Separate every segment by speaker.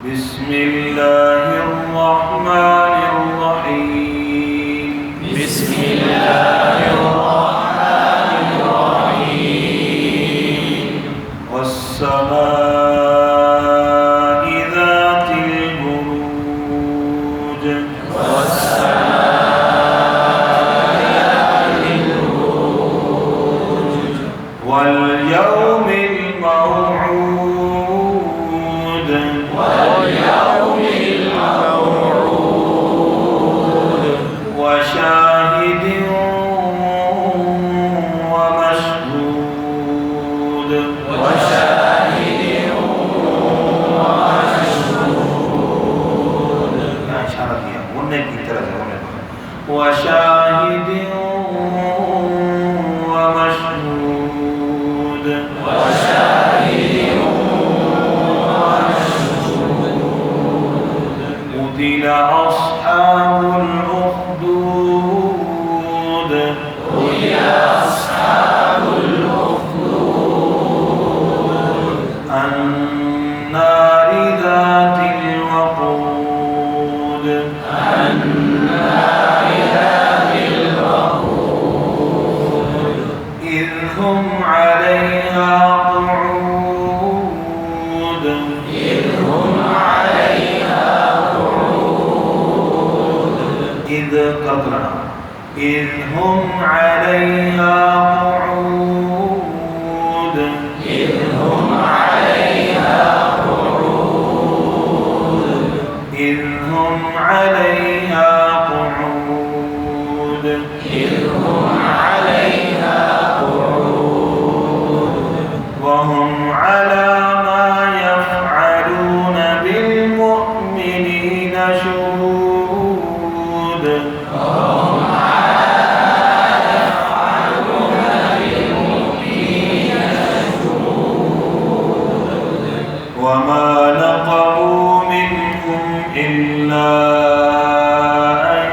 Speaker 1: بسم الله الرحمن الرحيم
Speaker 2: بسم الله الرحمن الرحيم
Speaker 1: والسماء ذات البروج
Speaker 2: والسماء ذات البروج
Speaker 1: واليوم الموعود
Speaker 2: واليوم الموعود
Speaker 1: وشاهد ومشهود
Speaker 2: وشاهد ومشهود
Speaker 1: وشاهد ومشهود
Speaker 2: وشاهد
Speaker 1: قتل أصحاب الأخدود
Speaker 2: قتل أصحاب الأخدود
Speaker 1: النار ذات الوقود
Speaker 2: النار ذات الوقود
Speaker 1: إذ هم عليها قعود
Speaker 2: إذ هم عليها قعود
Speaker 1: إذ قبلنا إذ هم عليها قعود
Speaker 2: إذ هم عليها قعود
Speaker 1: إذ هم عليها قعود
Speaker 2: إذ هم عليها قعود
Speaker 1: وهم على ما يفعلون بالمؤمنين شهود
Speaker 2: وهم على ما يفعلون بالمؤمنين شهود
Speaker 1: وما نقموا منهم إلا أن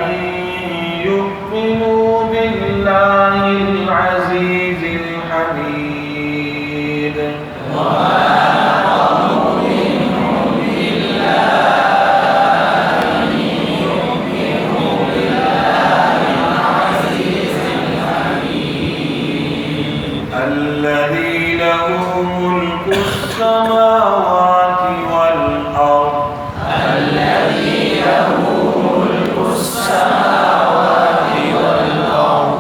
Speaker 1: يؤمنوا بالله العزيز الحميد
Speaker 2: وما نقموا منهم إلا أن يؤمنوا بالله العزيز الحميد
Speaker 1: الذي له ملك السماوات والأرض
Speaker 2: الذي له ملك السماوات والأرض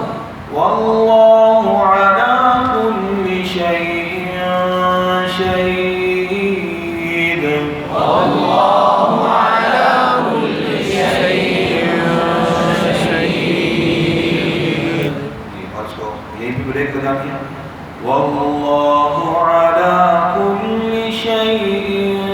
Speaker 1: والله على كل شيء شهيد
Speaker 2: والله على كل شيء شهيد
Speaker 1: यही भी ब्रेक बजा दिया والله على كل شيء